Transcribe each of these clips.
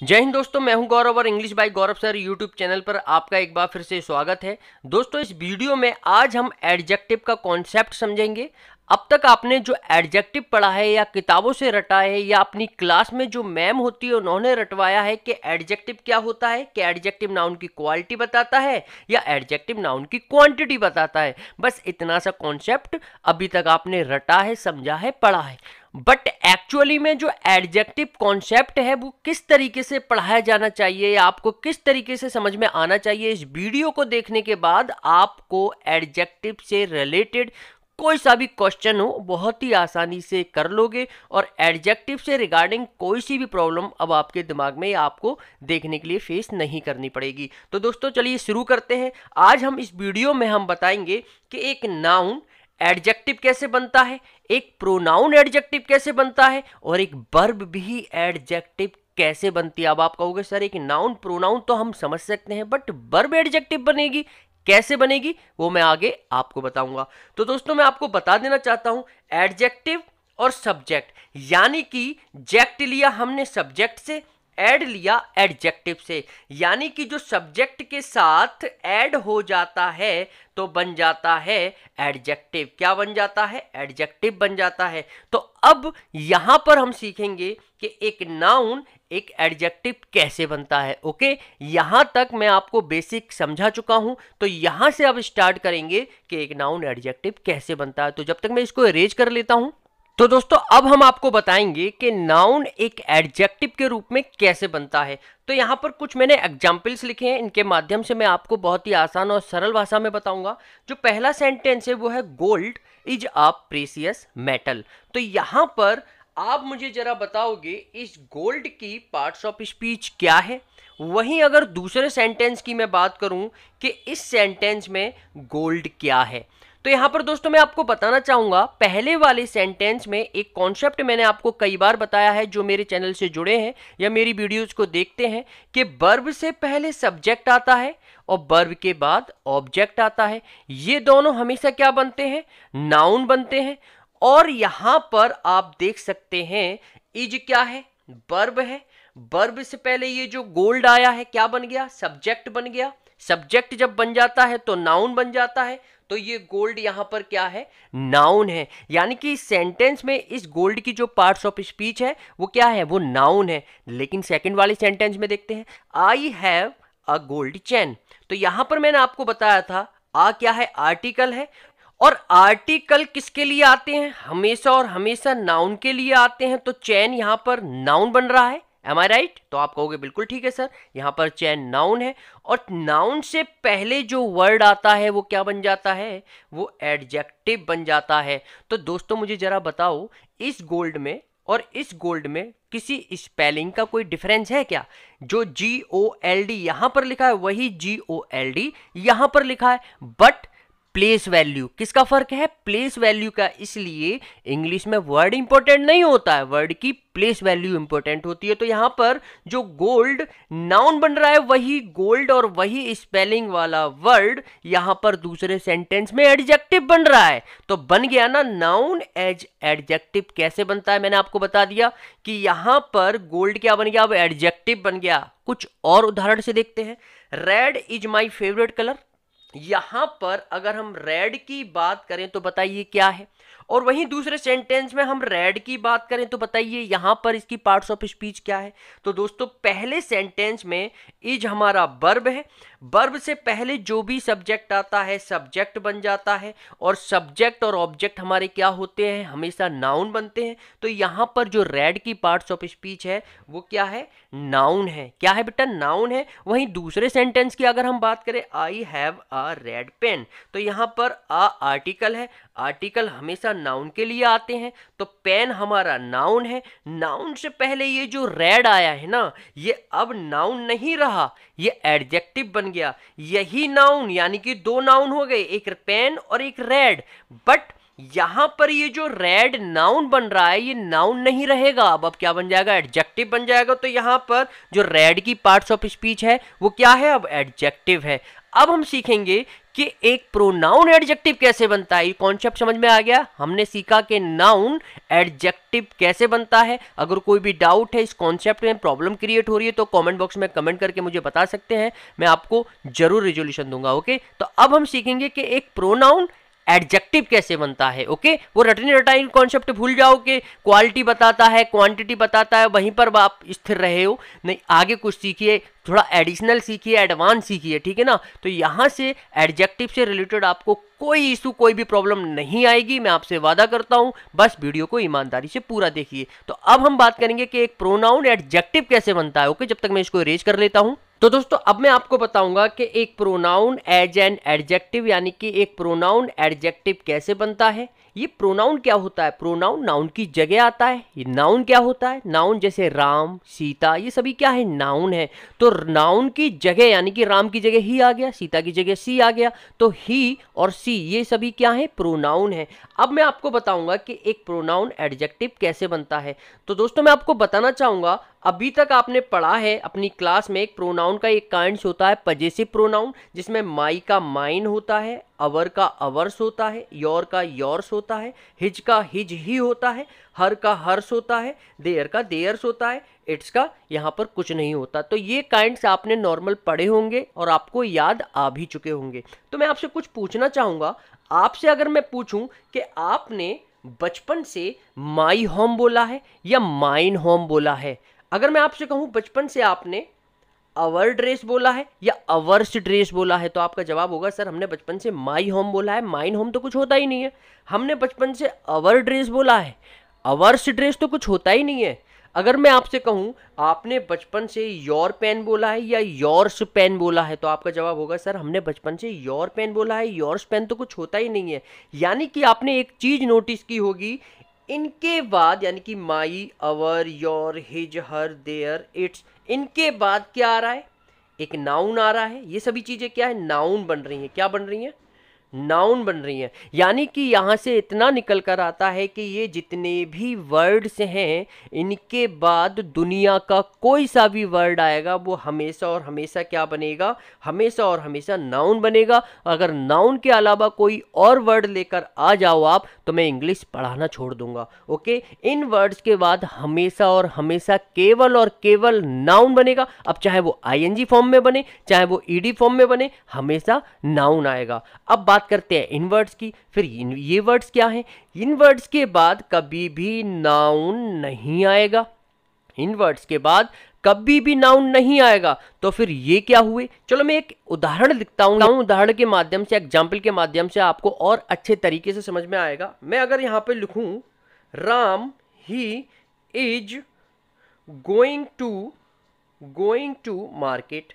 जय हिंद दोस्तों, मैं हूं गौरव और English by Gaurav sir YouTube channel पर आपका एक बार फिर से स्वागत है। दोस्तों, इस वीडियो में आज हम एडजेक्टिव का कॉन्सेप्ट समझेंगे। अब तक आपने जो एडजेक्टिव पढ़ा है या किताबों से रटा है या अपनी क्लास में जो मैम होती है उन्होंने रटवाया है कि एडजेक्टिव क्या होता है, कि एडजेक्टिव नाउन की क्वालिटी बताता है या एडजेक्टिव नाउन की क्वांटिटी बताता है, बस इतना सा कॉन्सेप्ट अभी तक आपने रटा है, समझा है, पढ़ा है। बट एक्चुअली में जो एडजेक्टिव कॉन्सेप्ट है वो किस तरीके से पढ़ाया जाना चाहिए या आपको किस तरीके से समझ में आना चाहिए, इस वीडियो को देखने के बाद आपको एडजेक्टिव से रिलेटेड कोई सा भी क्वेश्चन हो बहुत ही आसानी से कर लोगे और एडजेक्टिव से रिगार्डिंग कोई सी भी प्रॉब्लम अब आपके दिमाग में आपको देखने के लिए फेस नहीं करनी पड़ेगी। तो दोस्तों चलिए शुरू करते हैं। आज हम इस वीडियो में हम बताएंगे कि एक नाउन एडजेक्टिव कैसे बनता है, एक प्रोनाउन एडजेक्टिव कैसे बनता है और एक वर्ब भी एडजेक्टिव कैसे बनती है। अब आप कहोगे सर एक नाउन प्रोनाउन तो हम समझ सकते हैं बट वर्ब एडजेक्टिव बनेगी, कैसे बनेगी वो मैं आगे आपको बताऊंगा। तो दोस्तों मैं आपको बता देना चाहता हूं एडजेक्टिव और सब्जेक्ट, यानी कि जेक्ट लिया हमने सब्जेक्ट से, ऐड लिया एडजेक्टिव से, यानी कि जो सब्जेक्ट के साथ ऐड हो जाता है तो बन जाता है एडजेक्टिव। क्या बन जाता है? एडजेक्टिव बन जाता है। तो अब यहां पर हम सीखेंगे कि एक नाउन एक एडजेक्टिव कैसे बनता है। ओके, यहां तक मैं आपको बेसिक समझा चुका हूं, तो यहां से अब स्टार्ट करेंगे कि एक नाउन एडजेक्टिव कैसे बनता है। तो जब तक मैं इसको इरेज कर लेता हूं, तो दोस्तों अब हम आपको बताएंगे कि नाउन एक एडजेक्टिव के रूप में कैसे बनता है। तो यहाँ पर कुछ मैंने एग्जाम्पल्स लिखे हैं, इनके माध्यम से मैं आपको बहुत ही आसान और सरल भाषा में बताऊंगा। जो पहला सेंटेंस है वो है gold is a precious metal. तो यहाँ पर आप मुझे जरा बताओगे इस गोल्ड की पार्ट्स ऑफ स्पीच क्या है। वहीं अगर दूसरे सेंटेंस की मैं बात करूं कि इस सेंटेंस में गोल्ड क्या है, तो यहां पर दोस्तों मैं आपको बताना चाहूंगा पहले वाले सेंटेंस में एक कॉन्सेप्ट मैंने आपको कई बार बताया है, जो मेरे चैनल से जुड़े हैं या मेरी वीडियोस को देखते हैं, कि वर्ब से पहले सब्जेक्ट आता है और वर्ब के बाद ऑब्जेक्ट आता है। ये दोनों हमेशा क्या बनते हैं? नाउन बनते हैं। और यहां पर आप देख सकते हैं इज क्या है? वर्ब है। वर्ब से पहले ये जो गोल्ड आया है क्या बन गया? सब्जेक्ट बन गया। सब्जेक्ट जब बन जाता है तो नाउन बन जाता है। तो ये गोल्ड यहां पर क्या है? नाउन है। यानी कि इस सेंटेंस में इस गोल्ड की जो पार्ट्स ऑफ स्पीच है वो क्या है? वो नाउन है। लेकिन सेकंड वाले सेंटेंस में देखते हैं, आई हैव अ गोल्ड चेन। तो यहां पर मैंने आपको बताया था आ क्या है? आर्टिकल है। और आर्टिकल किसके लिए आते हैं? हमेशा और हमेशा नाउन के लिए आते हैं। तो चैन यहां पर नाउन बन रहा है। एम आई राइट? तो आप कहोगे बिल्कुल ठीक है सर, यहां पर चैन नाउन है और नाउन से पहले जो वर्ड आता है वो क्या बन जाता है? वो एडजेक्टिव बन जाता है। तो दोस्तों मुझे जरा बताओ इस गोल्ड में और इस गोल्ड में किसी स्पेलिंग का कोई डिफरेंस है क्या? जो GOLD यहां पर लिखा है वही GOLD यहां पर लिखा है, बट प्लेस वैल्यू किसका फर्क है? प्लेस वैल्यू का। इसलिए इंग्लिश में वर्ड इंपॉर्टेंट नहीं होता है, वर्ड की प्लेस वैल्यू इंपॉर्टेंट होती है। तो यहां पर जो गोल्ड नाउन बन रहा है वही गोल्ड और वही स्पेलिंग वाला वर्ड यहां पर दूसरे सेंटेंस में एडजेक्टिव बन रहा है। तो बन गया ना नाउन एज एडजेक्टिव। कैसे बनता है मैंने आपको बता दिया कि यहां पर गोल्ड क्या बन गया? अब एडजेक्टिव बन गया। कुछ और उदाहरण से देखते हैं। Red is my favourite colour. यहां पर अगर हम रेड की बात करें तो बताइए क्या है, और वहीं दूसरे सेंटेंस में हम रेड की बात करें तो बताइए यहां पर इसकी पार्ट्स ऑफ स्पीच क्या है। तो दोस्तों पहले सेंटेंस में इज हमारा वर्ब है। वर्ब से पहले जो भी सब्जेक्ट आता है सब्जेक्ट बन जाता है और सब्जेक्ट और ऑब्जेक्ट हमारे क्या होते हैं? हमेशा नाउन बनते हैं। तो यहां पर जो रेड की पार्ट्स ऑफ स्पीच है वो क्या है? नाउन है। क्या है बेटा? नाउन है। वहीं दूसरे सेंटेंस की अगर हम बात करें, I have a red pen, तो यहां पर आ आर्टिकल है। आर्टिकल हमेशा नाउन के लिए आते हैं। तो पेन हमारा नाउन है। नाउन से पहले ये जो रेड आया है ना, ये अब नाउन नहीं रहा, ये एडजेक्टिव बन गया। यही नाउन, यानी कि दो नाउन हो गए, एक पेन और एक रेड। बट यहां पर ये जो रेड नाउन बन रहा है ये नाउन नहीं रहेगा, अब क्या बन जाएगा? एडजेक्टिव बन जाएगा। तो यहां पर जो रेड की पार्ट्स ऑफ स्पीच है वो क्या है? अब एडजेक्टिव है। अब हम सीखेंगे कि एक प्रोनाउन एडजेक्टिव कैसे बनता है। ये कॉन्सेप्ट समझ में आ गया। हमने सीखा कि नाउन एडजेक्टिव कैसे बनता है। अगर कोई भी डाउट है, इस कॉन्सेप्ट में प्रॉब्लम क्रिएट हो रही है, तो कमेंट बॉक्स में कमेंट करके मुझे बता सकते हैं, मैं आपको जरूर रिजोल्यूशन दूंगा। ओके, तो अब हम सीखेंगे कि एक प्रोनाउन एडजेक्टिव कैसे बनता है। ओके, वो रटने रटाई कॉन्सेप्ट भूल जाओ कि क्वालिटी बताता है, क्वांटिटी बताता है, वहीं पर आप स्थिर रहे हो। नहीं, आगे कुछ सीखिए, थोड़ा एडिशनल सीखिए, एडवांस सीखिए, ठीक है ना। तो यहां से एडजेक्टिव से रिलेटेड आपको कोई इशू, कोई भी प्रॉब्लम नहीं आएगी, मैं आपसे वादा करता हूं। बस वीडियो को ईमानदारी से पूरा देखिए। तो अब हम बात करेंगे कि एक प्रोनाउन एडजेक्टिव कैसे बनता है। ओके, जब तक मैं इसको इरेज कर लेता हूं। तो दोस्तों, अब मैं आपको बताऊंगा कि एक प्रोनाउन एज एन एडजेक्टिव, यानी कि एक प्रोनाउन एडजेक्टिव कैसे बनता है। ये प्रोनाउन क्या होता है। प्रोनाउन नाउन की जगह आता है। ये नाउन क्या होता है। नाउन जैसे राम, सीता, ये सभी क्या है, नाउन है। तो नाउन की जगह, यानी कि राम की जगह ही आ गया, सीता की जगह सी आ गया, तो ही और सी ये सभी क्या है, प्रोनाउन है। अब मैं आपको बताऊंगा कि एक प्रोनाउन एडजेक्टिव कैसे बनता है। तो दोस्तों, मैं आपको बताना चाहूंगा, अभी तक आपने पढ़ा है अपनी क्लास में, एक प्रोनाउन का एक काइंड्स होता है पजेसिव प्रोनाउन, जिसमें माई का माइन होता है, अवर का अवर्स होता है, योर का योर्स होता है, हिज का हिज ही होता है, हर का हर्स होता है, देयर का देयर्स होता है, इट्स का यहाँ पर कुछ नहीं होता। तो ये काइंड्स आपने नॉर्मल पढ़े होंगे और आपको याद आ भी चुके होंगे। तो मैं आपसे कुछ पूछना चाहूँगा। आपसे अगर मैं पूछूं कि आपने बचपन से माई होम बोला है या माइन होम बोला है। अगर मैं आपसे कहूं बचपन से आपने अवर ड्रेस बोला है या अवर्स ड्रेस बोला है, तो आपका जवाब होगा सर हमने बचपन से माई होम बोला है, माइन होम तो कुछ होता ही नहीं है। हमने बचपन से अवर ड्रेस बोला है, अवर्स ड्रेस तो कुछ होता ही नहीं है। अगर मैं आपसे कहूं आपने बचपन से योर पेन बोला है या योर्स पेन बोला है, तो आपका जवाब होगा सर हमने बचपन से योर पेन बोला है, योर्स पेन तो कुछ होता ही नहीं है। यानी कि आपने एक चीज नोटिस की होगी, इनके बाद यानी कि my, our, your, his, her, their, its, इनके बाद क्या आ रहा है, एक नाउन आ रहा है। ये सभी चीजें क्या है, नाउन बन रही हैं। क्या बन रही हैं, नाउन बन रही हैं। यानी कि यहां से इतना निकल कर आता है कि ये जितने भी वर्ड्स हैं, इनके बाद दुनिया का कोई सा भी वर्ड आएगा वो हमेशा और हमेशा क्या बनेगा, हमेशा और हमेशा नाउन बनेगा। अगर नाउन के अलावा कोई और वर्ड लेकर आ जाओ आप, तो मैं इंग्लिश पढ़ाना छोड़ दूंगा। ओके, इन वर्ड्स के बाद हमेशा और हमेशा केवल और केवल नाउन बनेगा। अब चाहे वो आईएनजी फॉर्म में बने, चाहे वो ईडी फॉर्म में बने, हमेशा नाउन आएगा। अब बात करते हैं इन वर्ड्स की। फिर ये वर्ड्स क्या हैं, इन वर्ड्स के बाद कभी भी नाउन नहीं आएगा। इन वर्ड्स के बाद कभी भी नाउन नहीं आएगा। तो फिर ये क्या हुए, चलो मैं एक उदाहरण लिखता हूं। उदाहरण के माध्यम से, एग्जाम्पल के माध्यम से आपको और अच्छे तरीके से समझ में आएगा। मैं अगर यहां पे लिखूं Ram he is going to market,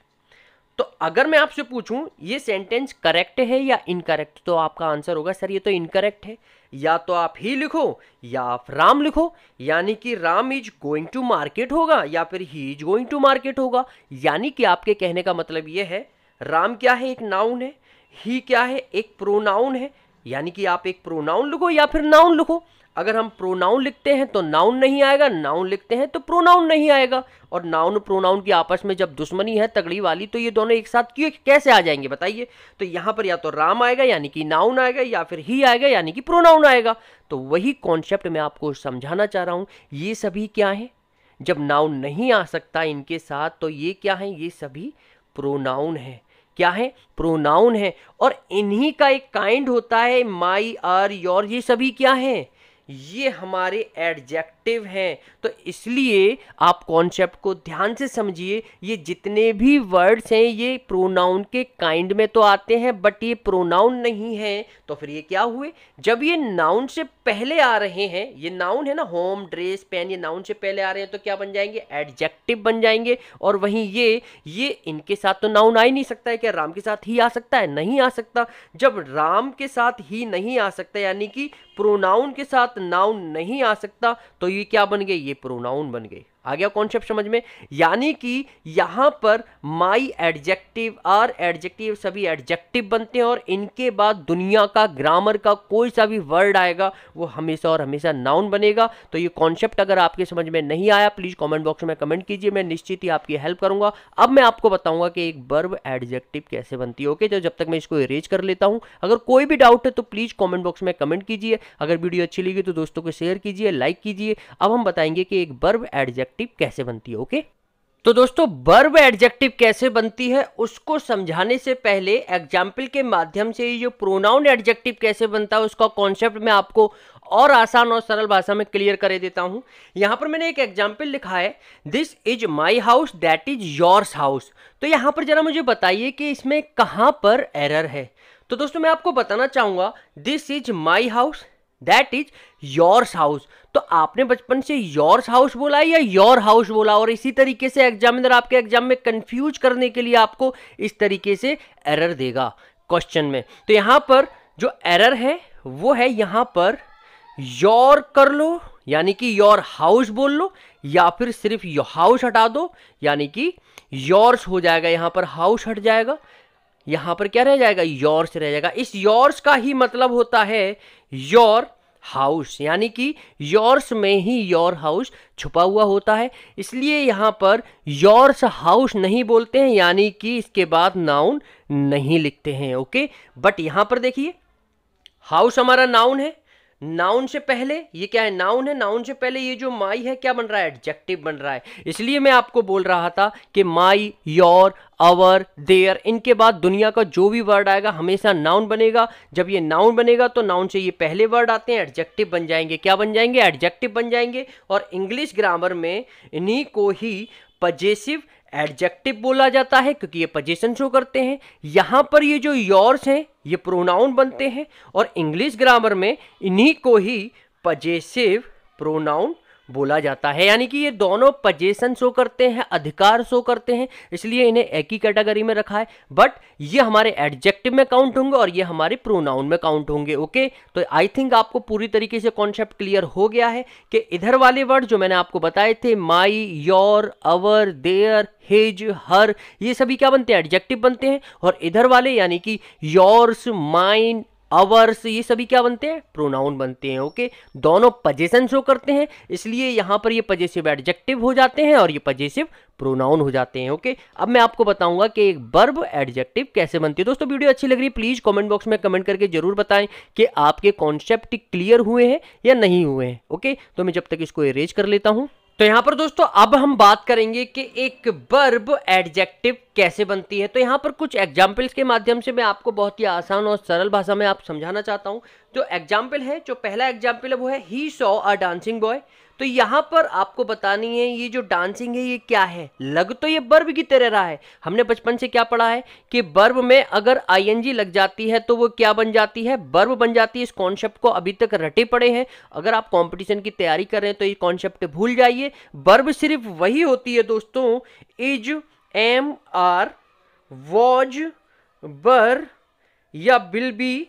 तो अगर मैं आपसे पूछूं ये सेंटेंस करेक्ट है या इनकरेक्ट, तो आपका आंसर होगा सर ये तो इनकरेक्ट है। या तो आप ही लिखो या आप राम लिखो, यानी कि Ram is going to market होगा या फिर he is going to market होगा। यानी कि आपके कहने का मतलब ये है, राम क्या है, एक नाउन है, ही क्या है, एक प्रोनाउन है। यानी कि आप एक प्रोनाउन लिखो या फिर नाउन लिखो। अगर हम प्रोनाउन लिखते हैं तो नाउन नहीं आएगा, नाउन लिखते हैं तो प्रोनाउन नहीं आएगा। और नाउन प्रोनाउन की आपस में जब दुश्मनी है तगड़ी वाली, तो ये दोनों एक साथ क्यों कैसे आ जाएंगे बताइए। तो यहाँ पर या तो राम आएगा यानी कि नाउन आएगा, या फिर ही आएगा यानी कि प्रोनाउन आएगा। तो वही कॉन्सेप्ट मैं आपको समझाना चाह रहा हूँ। ये सभी क्या है, जब नाउन नहीं आ सकता इनके साथ, तो ये क्या है, ये सभी प्रोनाउन है। क्या है, प्रोनाउन है। और इन्हीं का एक काइंड होता है माई, आर, योर, ये सभी क्या है, ये हमारे एडजेक्टिव हैं। तो इसलिए आप कॉन्सेप्ट को ध्यान से समझिए। ये जितने भी वर्ड्स हैं ये प्रोनाउन के काइंड में तो आते हैं, बट ये प्रोनाउन नहीं है। तो फिर ये क्या हुए, जब ये नाउन से पहले आ रहे हैं, ये नाउन है ना, होम, ड्रेस, पेन, ये नाउन से पहले आ रहे हैं, तो क्या बन जाएंगे, एडजेक्टिव बन जाएंगे। और वहीं ये इनके साथ तो नाउन आ ही नहीं सकता है। क्या राम के साथ ही आ सकता है, नहीं आ सकता। जब राम के साथ ही नहीं आ सकता, यानी कि प्रोनाउन के साथ नाउन नहीं आ सकता, तो ये क्या बन गए, ये प्रोनाउन बन गए। आ गया कॉन्सेप्ट समझ में? यानी कि यहाँ पर माई एडजेक्टिव, आर एडजेक्टिव, सभी एडजेक्टिव बनते हैं और इनके बाद दुनिया का, ग्रामर का कोई सा भी वर्ड आएगा वो हमेशा और हमेशा नाउन बनेगा। तो ये कॉन्सेप्ट अगर आपके समझ में नहीं आया प्लीज कमेंट बॉक्स में कमेंट कीजिए, मैं निश्चित ही आपकी हेल्प करूंगा। अब मैं आपको बताऊंगा कि एक वर्ब एडजेक्टिव कैसे बनती है। ओके, तो जब तक मैं इसको इरेज कर लेता हूं, अगर कोई भी डाउट है तो प्लीज कमेंट बॉक्स में कमेंट कीजिए। अगर वीडियो अच्छी लगी तो दोस्तों को शेयर कीजिए, लाइक कीजिए। अब हम बताएंगे कि एक वर्ब एडजेक्टिव कैसे बनती है। ओके, तो दोस्तों वर्ब एडजेक्टिव कैसे बनती है उसको समझाने से पहले एग्जाम्पल के माध्यम से ये जो प्रोनाउन एडजेक्टिव कैसे बनता है उसका कॉन्सेप्ट मैं आपको और आसान और सरल भाषा में क्लियर कर देता हूं। यहां पर मैंने एक एग्जाम्पल लिखा है, this is my house that is yours house. तो यहां पर जरा मुझे बताइए कि इसमें कहां पर एरर है। तो दोस्तों मैं आपको बताना चाहूंगा, this is my house that is yours house. तो आपने बचपन से योर्स हाउस बोला है या योर हाउस बोला, और इसी तरीके से एग्जामिनर आपके एग्जाम में कंफ्यूज करने के लिए आपको इस तरीके से एरर देगा क्वेश्चन में। तो यहां पर जो एरर है वो है, यहां पर योर कर लो यानी कि योर हाउस बोल लो, या फिर सिर्फ यो हाउस हटा दो यानी कि योर्स हो जाएगा। यहां पर हाउस हट जाएगा, यहां पर क्या रह जाएगा, योर्स रह जाएगा। इस योर्स का ही मतलब होता है योर हाउस, यानी कि योर्स में ही योर हाउस छुपा हुआ होता है, इसलिए यहां पर योर्स हाउस नहीं बोलते हैं, यानी कि इसके बाद नाउन नहीं लिखते हैं। ओके, बट यहां पर देखिए हाउस हमारा नाउन है, नाउन से पहले ये क्या है, नाउन है, नाउन से पहले ये जो माई है क्या बन रहा है, एडजेक्टिव बन रहा है। इसलिए मैं आपको बोल रहा था कि माई, योर, आवर, देयर, इनके बाद दुनिया का जो भी वर्ड आएगा हमेशा नाउन बनेगा। जब ये नाउन बनेगा तो नाउन से ये पहले वर्ड आते हैं, एडजेक्टिव बन जाएंगे। क्या बन जाएंगे, एडजेक्टिव बन जाएंगे। और इंग्लिश ग्रामर में इन्हीं को ही पजेसिव एडजेक्टिव बोला जाता है, क्योंकि ये पोजीशन शो करते हैं। यहां पर ये जो योर्स हैं ये प्रोनाउन बनते हैं, और इंग्लिश ग्रामर में इन्हीं को ही पजेसिव प्रोनाउन बोला जाता है। यानी कि ये दोनों पोजीशन शो करते हैं, अधिकार शो करते हैं, इसलिए इन्हें एक ही कैटेगरी में रखा है। बट ये हमारे एडजेक्टिव में काउंट होंगे और ये हमारे प्रोनाउन में काउंट होंगे। ओके, तो आई थिंक आपको पूरी तरीके से कॉन्सेप्ट क्लियर हो गया है कि इधर वाले वर्ड जो मैंने आपको बताए थे, माई, योर, अवर, देयर, हिज, हर, ये सभी क्या बनते हैं, एडजेक्टिव बनते हैं। और इधर वाले यानी कि योर्स, माइन, अवर्स, ये सभी क्या बनते हैं, प्रोनाउन बनते हैं। ओके, दोनों पोजीशन शो करते हैं, इसलिए यहां पर ये पजेसिव एडजेक्टिव हो जाते हैं और ये पजेसिव प्रोनाउन हो जाते हैं। ओके, अब मैं आपको बताऊंगा कि एक वर्ब एडजेक्टिव कैसे बनती है। दोस्तों वीडियो अच्छी लग रही है प्लीज कमेंट बॉक्स में कमेंट करके जरूर बताएं कि आपके कॉन्सेप्ट क्लियर हुए हैं या नहीं हुए हैं। ओके, तो मैं जब तक इसको इरेज कर लेता हूं। तो यहां पर दोस्तों अब हम बात करेंगे कि एक वर्ब एडजेक्टिव कैसे बनती है। तो यहां पर कुछ एग्जाम्पल्स के माध्यम से मैं आपको बहुत ही आसान और सरल भाषा में आप समझाना चाहता हूं। जो एग्जाम्पल है, जो पहला एग्जाम्पल है वो है, he saw a dancing boy. तो यहां पर आपको बतानी है ये जो डांसिंग है ये क्या है, लग तो ये वर्ब की तरह रहा है। हमने बचपन से क्या पढ़ा है कि वर्ब में अगर आईएनजी लग जाती है तो वो क्या बन जाती है, वर्ब बन जाती है। इस कॉन्सेप्ट को अभी तक रटे पड़े हैं, अगर आप कंपटीशन की तैयारी कर रहे हैं तो ये कॉन्सेप्ट भूल जाइए। वर्ब सिर्फ वही होती है दोस्तों, इज, एम, आर, वॉज, वर या will be,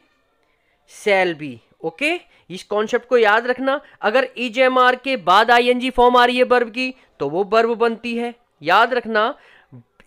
shall B. Okay, इस कॉन्सेप्ट को याद रखना। अगर इज, एम, आर के बाद आईएनजी फॉर्म आ रही है वर्ब की तो वो वर्ब बनती है, याद रखना।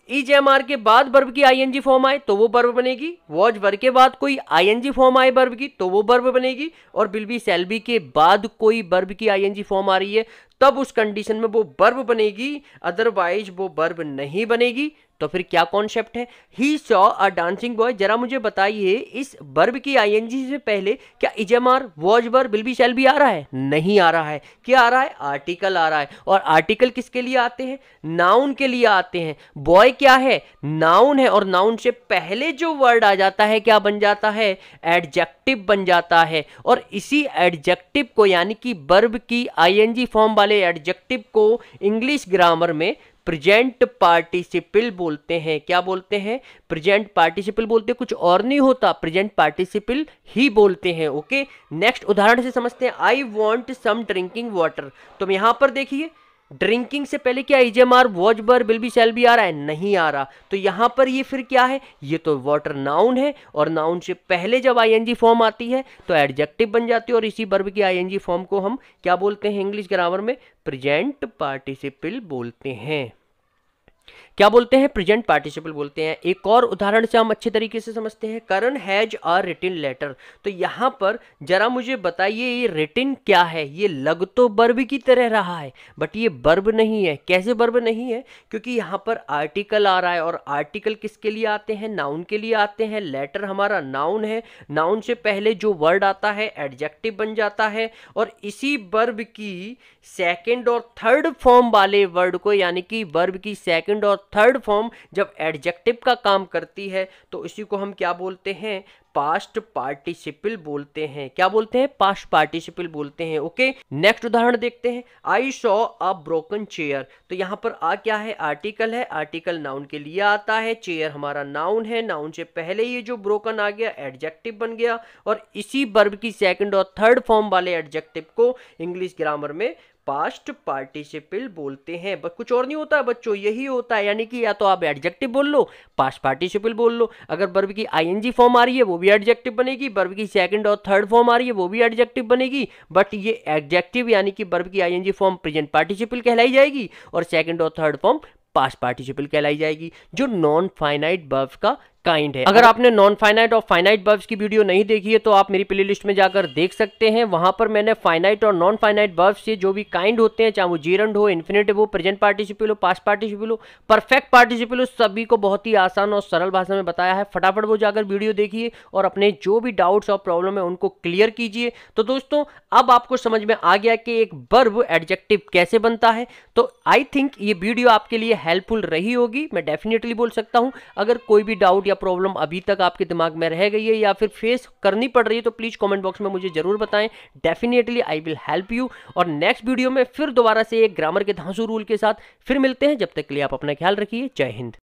इज, एम, आर के बाद वर्ब की आईएनजी फॉर्म आए तो वो वर्ब बनेगी। वॉज, वर के बाद कोई आईएनजी फॉर्म आए वर्ब की तो वो वर्ब बनेगी। और विल बी, शैल बी के बाद कोई वर्ब की आईएनजी फॉर्म आ रही है तब उस कंडीशन में वो वर्ब बनेगी, अदरवाइज वो वर्ब नहीं बनेगी। तो फिर क्या कॉन्सेप्ट है, he saw a dancing boy. जरा मुझे बताइए इस वर्ब की आईएनजी से पहले क्या is, am, are, was, were, will be, shall be आ रहा है, नहीं आ रहा है। क्या आ रहा है, आर्टिकल आ रहा है। और आर्टिकल किसके लिए आते हैं, नाउन के लिए आते हैं। बॉय क्या है, नाउन है, और नाउन से पहले जो वर्ड आ जाता है क्या बन जाता है, एडजेक्टिव बन जाता है। और इसी एडजेक्टिव को यानी कि वर्ब की आईएनजी फॉर्म वाले एडजेक्टिव को इंग्लिश ग्रामर में प्रेजेंट पार्टिसिपल बोलते हैं। क्या बोलते हैं, प्रेजेंट पार्टिसिपल बोलते हैं, कुछ और नहीं होता, प्रेजेंट पार्टिसिपल ही बोलते हैं। ओके, नेक्स्ट उदाहरण से समझते हैं, I want some drinking water. तो यहां पर देखिए ड्रिंकिंग से पहले क्या is am are was were will be shall be आ रहा है? नहीं आ रहा। तो यहां पर ये फिर क्या है? ये तो वाटर नाउन है, और नाउन से पहले जब आईएनजी फॉर्म आती है तो एडजेक्टिव बन जाती है, और इसी वर्ब की आईएनजी फॉर्म को हम क्या बोलते हैं इंग्लिश ग्रामर में? प्रेजेंट पार्टिसिपल बोलते हैं। क्या बोलते हैं? प्रेजेंट पार्टिसिपल बोलते हैं। एक और उदाहरण से हम अच्छे तरीके से समझते हैं। करण हैज अ रिटन लेटर। तो यहां पर जरा मुझे बताइए ये रिटन क्या है? ये लग तो वर्ब की तरह रहा है, बट ये वर्ब नहीं है। कैसे वर्ब नहीं है? क्योंकि यहां पर आर्टिकल आ रहा है, और आर्टिकल किसके लिए आते हैं? नाउन के लिए आते हैं। लेटर हमारा नाउन है, नाउन से पहले जो वर्ड आता है एडजेक्टिव बन जाता है, और इसी वर्ब की सेकंड और थर्ड फॉर्म वाले वर्ड को, यानी कि वर्ब की सेकंड और थर्ड फॉर्म जब एडजेक्टिव का काम करती है तो इसी को हम क्या बोलते हैं? पास्ट पार्टिसिपल बोलते हैं। क्या बोलते हैं? पास्ट पार्टिसिपल बोलते हैं। ओके, नेक्स्ट उदाहरण देखते हैं। I saw a broken chair. तो यहां पर आ क्या है? आर्टिकल है, आर्टिकल नाउन के लिए आता है, चेयर हमारा नाउन है, नाउन से पहले ये जो ब्रोकन आ गया एडजेक्टिव बन गया, और इसी वर्ब की सेकंड और थर्ड फॉर्म वाले एडजेक्टिव को इंग्लिश ग्रामर में पास्ट पार्टिसिपल बोलते हैं। बस कुछ और नहीं होता है बच्चों, यही होता है। यानी कि या तो आप एडजेक्टिव बोल लो, पास्ट पार्टिसिपल बोल लो। अगर वर्ब की आईएनजी फॉर्म आ रही है वो भी एडजेक्टिव बनेगी, वर्ब की सेकंड और थर्ड फॉर्म आ रही है वो भी एडजेक्टिव बनेगी, बट ये एडजेक्टिव यानी कि वर्ब की आईएनजी फॉर्म प्रेजेंट पार्टिसिपल कहलाई जाएगी, और सेकंड और थर्ड फॉर्म पास्ट पार्टिसिपल कहलाई जाएगी, जो नॉन फाइनाइट वर्ब्स का काइंड है। अगर आपने नॉन फाइनाइट और फाइनाइट वर्ब्स की वीडियो नहीं देखी है तो आप मेरी प्लेलिस्ट में जाकर देख सकते हैं। वहां पर मैंने फाइनाइट और नॉन फाइनाइट वर्ब्स से जो भी काइंड होते हैं, चाहे वो जीरंड हो, इन्फिनेटिव हो, प्रेजेंट पार्टिसिपल हो, पास्ट पार्टिसिपल हो, परफेक्ट पार्टिसिपल हो, सभी को बहुत ही आसान और सरल भाषा में बताया है। फटाफट वो जाकर वीडियो देखिए और अपने जो भी डाउट्स और प्रॉब्लम है उनको क्लियर कीजिए। तो दोस्तों अब आपको समझ में आ गया कि एक वर्ब एडजेक्टिव कैसे बनता है। तो आई थिंक ये वीडियो आपके लिए हेल्पफुल रही होगी, मैं डेफिनेटली बोल सकता हूं। अगर कोई भी डाउट या प्रॉब्लम अभी तक आपके दिमाग में रह गई है या फिर फेस करनी पड़ रही है तो प्लीज कमेंट बॉक्स में मुझे जरूर बताएं। Definitely I will help you. और नेक्स्ट वीडियो में फिर दोबारा से एक ग्रामर के धांसू रूल के साथ फिर मिलते हैं। जब तक के लिए आप अपना ख्याल रखिए। जय हिंद।